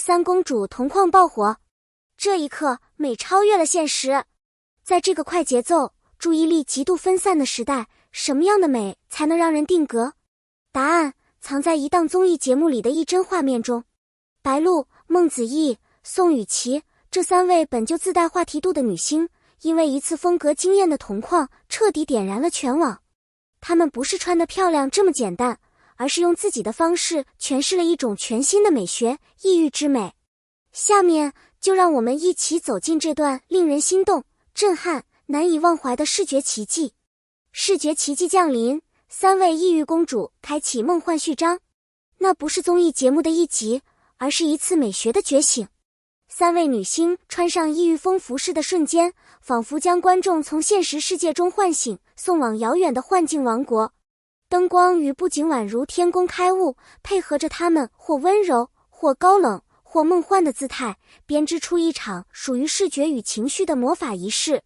三公主同框爆火，这一刻美超越了现实。在这个快节奏、注意力极度分散的时代，什么样的美才能让人定格？答案藏在一档综艺节目里的一帧画面中。白鹿、孟子义、宋雨琦这三位本就自带话题度的女星，因为一次风格惊艳的同框，彻底点燃了全网。她们不是穿得漂亮这么简单，而是用自己的方式诠释了一种全新的美学——异域之美。下面就让我们一起走进这段令人心动、震撼、难以忘怀的视觉奇迹。视觉奇迹降临，三位异域公主开启梦幻序章。那不是综艺节目的一集，而是一次美学的觉醒。三位女星穿上异域风服饰的瞬间，仿佛将观众从现实世界中唤醒，送往遥远的幻境王国。灯光与布景宛如天工开物，配合着她们或温柔、或高冷、或梦幻的姿态，编织出一场属于视觉与情绪的魔法仪式。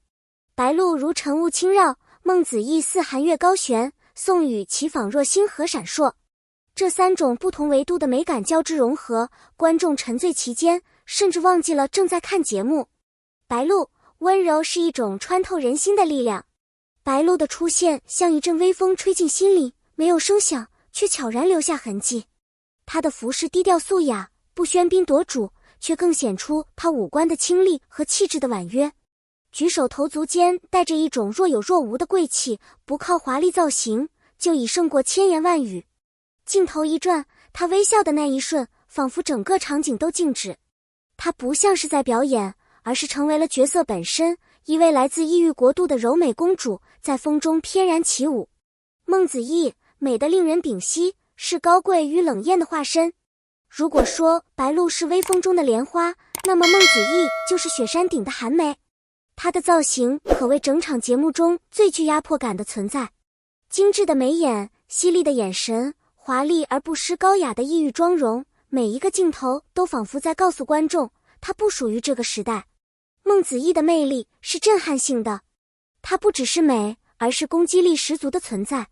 白鹿如晨雾轻绕，孟子义似寒月高悬，宋雨琦仿若星河闪烁。这三种不同维度的美感交织融合，观众沉醉其间，甚至忘记了正在看节目。白鹿，温柔是一种穿透人心的力量。白鹿的出现像一阵微风吹进心里，没有声响，却悄然留下痕迹。她的服饰低调素雅，不喧宾夺主，却更显出她五官的清丽和气质的婉约。举手投足间带着一种若有若无的贵气，不靠华丽造型，就已胜过千言万语。镜头一转，她微笑的那一瞬，仿佛整个场景都静止。她不像是在表演，而是成为了角色本身，一位来自异域国度的柔美公主，在风中翩然起舞。孟子义，美得令人屏息，是高贵与冷艳的化身。如果说白鹿是微风中的莲花，那么孟子义就是雪山顶的寒梅。她的造型可谓整场节目中最具压迫感的存在。精致的眉眼，犀利的眼神，华丽而不失高雅的异域妆容，每一个镜头都仿佛在告诉观众，她不属于这个时代。孟子义的魅力是震撼性的，她不只是美，而是攻击力十足的存在。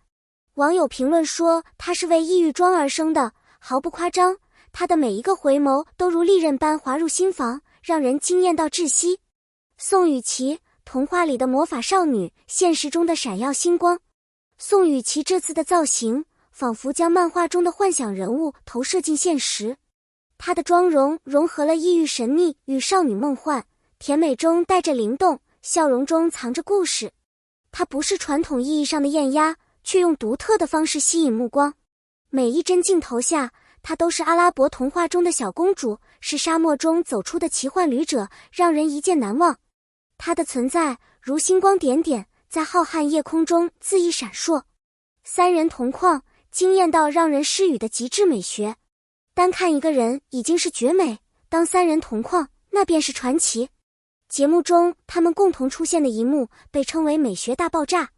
网友评论说，她是为异域妆而生的，毫不夸张，她的每一个回眸都如利刃般划入心房，让人惊艳到窒息。宋雨琦，童话里的魔法少女，现实中的闪耀星光。宋雨琦这次的造型，仿佛将漫画中的幻想人物投射进现实。她的妆容融合了异域神秘与少女梦幻，甜美中带着灵动，笑容中藏着故事。她不是传统意义上的艳压，却用独特的方式吸引目光。每一帧镜头下，她都是阿拉伯童话中的小公主，是沙漠中走出的奇幻旅者，让人一见难忘。她的存在如星光点点，在浩瀚夜空中恣意闪烁。三人同框，惊艳到让人失语的极致美学。单看一个人已经是绝美，当三人同框，那便是传奇。节目中他们共同出现的一幕被称为美学大爆炸。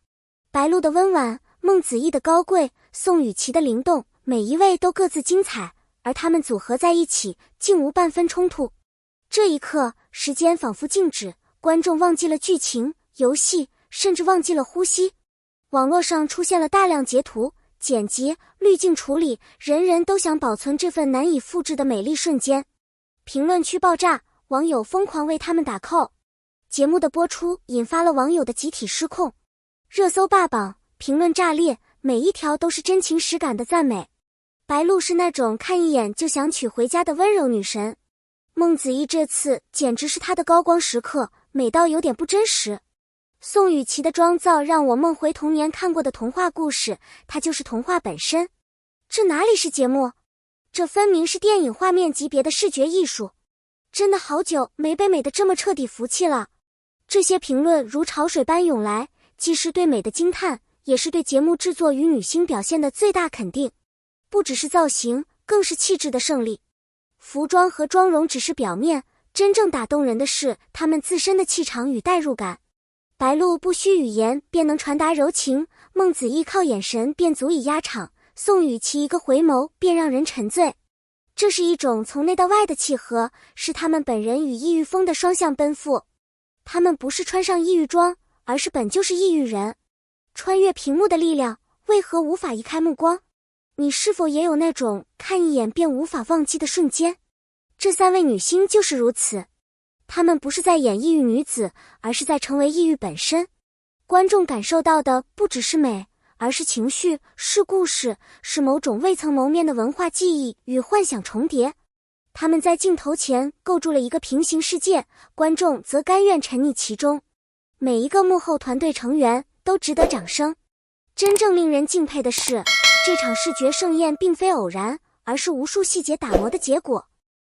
白鹿的温婉，孟子义的高贵，宋雨琦的灵动，每一位都各自精彩，而他们组合在一起，竟无半分冲突。这一刻，时间仿佛静止，观众忘记了剧情、游戏，甚至忘记了呼吸。网络上出现了大量截图、剪辑、滤镜处理，人人都想保存这份难以复制的美丽瞬间。评论区爆炸，网友疯狂为他们打 call。节目的播出引发了网友的集体失控，热搜霸榜，评论炸裂，每一条都是真情实感的赞美。白鹿是那种看一眼就想娶回家的温柔女神，孟子义这次简直是她的高光时刻，美到有点不真实。宋雨琦的妆造让我梦回童年看过的童话故事，她就是童话本身。这哪里是节目？这分明是电影画面级别的视觉艺术。真的好久没被美得这么彻底服气了。这些评论如潮水般涌来，既是对美的惊叹，也是对节目制作与女星表现的最大肯定。不只是造型，更是气质的胜利。服装和妆容只是表面，真正打动人的是她们自身的气场与代入感。白鹿不需语言便能传达柔情，孟子义靠眼神便足以压场，宋雨琦一个回眸便让人沉醉。这是一种从内到外的契合，是他们本人与异域风的双向奔赴。他们不是穿上异域装，而是本就是异域人。穿越屏幕的力量，为何无法移开目光？你是否也有那种看一眼便无法忘记的瞬间？这3位女星就是如此，她们不是在演抑郁女子，而是在成为抑郁本身。观众感受到的不只是美，而是情绪，是故事，是某种未曾谋面的文化记忆与幻想重叠。他们在镜头前构筑了一个平行世界，观众则甘愿沉溺其中。每一个幕后团队成员都值得掌声。真正令人敬佩的是，这场视觉盛宴并非偶然，而是无数细节打磨的结果。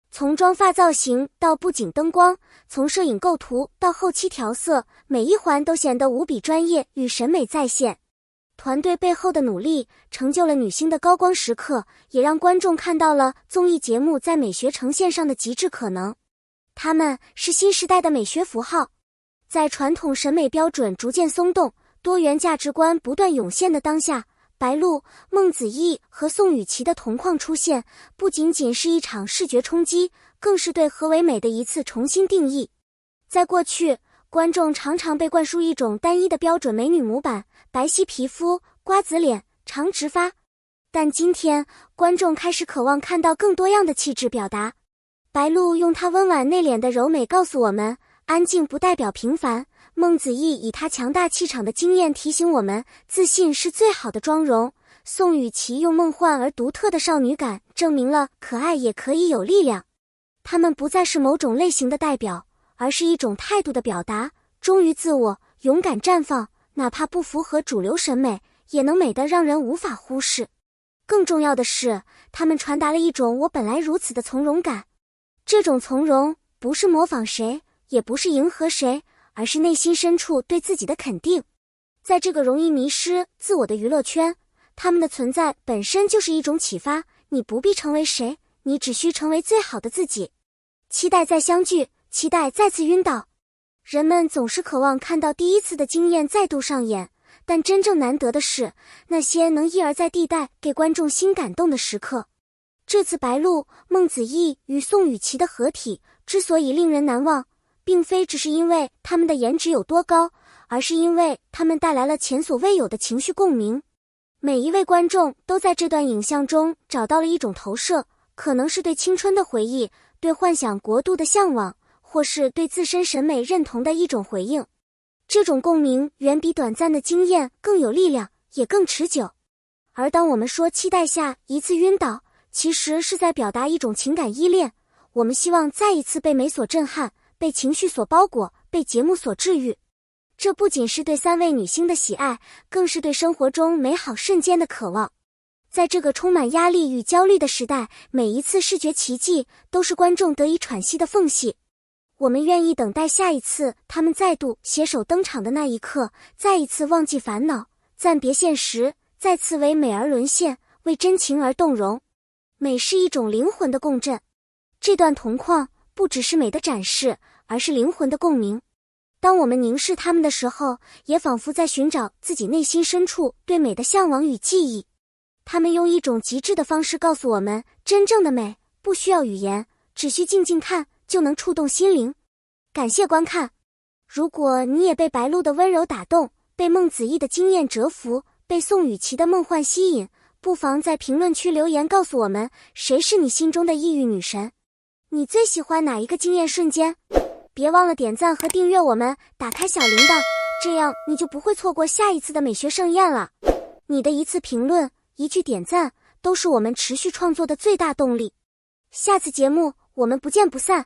从妆发造型到布景灯光，从摄影构图到后期调色，每一环都显得无比专业与审美再现。团队背后的努力成就了女星的高光时刻，也让观众看到了综艺节目在美学呈现上的极致可能。她们是新时代的美学符号，在传统审美标准逐渐松动，多元价值观不断涌现的当下，白鹿、孟子义和宋雨琦的同框出现，不仅仅是一场视觉冲击，更是对何为美的一次重新定义。在过去，观众常常被灌输一种单一的标准美女模板，白皙皮肤、瓜子脸、长直发。但今天，观众开始渴望看到更多样的气质表达。白鹿用她温婉内敛的柔美告诉我们，安静不代表平凡。孟子义以她强大气场的惊艳提醒我们，自信是最好的妆容。宋雨琦用梦幻而独特的少女感证明了可爱也可以有力量。她们不再是某种类型的代表，而是一种态度的表达，忠于自我，勇敢绽放，哪怕不符合主流审美，也能美得让人无法忽视。更重要的是，她们传达了一种我本来如此的从容感。这种从容不是模仿谁，也不是迎合谁，而是内心深处对自己的肯定。在这个容易迷失自我的娱乐圈，他们的存在本身就是一种启发，你不必成为谁，你只需成为最好的自己。期待再相聚，期待再次晕倒。人们总是渴望看到第一次的经验再度上演，但真正难得的是，那些能一而再地带给观众新感动的时刻。这次白鹿、孟子义与宋雨琦的合体之所以令人难忘，并非只是因为他们的颜值有多高，而是因为他们带来了前所未有的情绪共鸣。每一位观众都在这段影像中找到了一种投射，可能是对青春的回忆，对幻想国度的向往，或是对自身审美认同的一种回应。这种共鸣远比短暂的经验更有力量，也更持久。而当我们说期待下一次晕倒，其实是在表达一种情感依恋。我们希望再一次被美所震撼，被情绪所包裹，被节目所治愈。这不仅是对3位女星的喜爱，更是对生活中美好瞬间的渴望。在这个充满压力与焦虑的时代，每一次视觉奇迹都是观众得以喘息的缝隙。我们愿意等待下一次他们再度携手登场的那一刻，再一次忘记烦恼，暂别现实，再次为美而沦陷，为真情而动容。美是一种灵魂的共振，这段同框不只是美的展示，而是灵魂的共鸣。当我们凝视它们的时候，也仿佛在寻找自己内心深处对美的向往与记忆。它们用一种极致的方式告诉我们，真正的美不需要语言，只需静静看就能触动心灵。感谢观看。如果你也被白鹿的温柔打动，被孟子义的惊艳折服，被宋雨琦的梦幻吸引，不妨在评论区留言告诉我们，谁是你心中的抑郁女神？你最喜欢哪一个惊艳瞬间？别忘了点赞和订阅我们，打开小铃铛，这样你就不会错过下一次的美学盛宴了。你的一次评论，一句点赞，都是我们持续创作的最大动力。下次节目我们不见不散。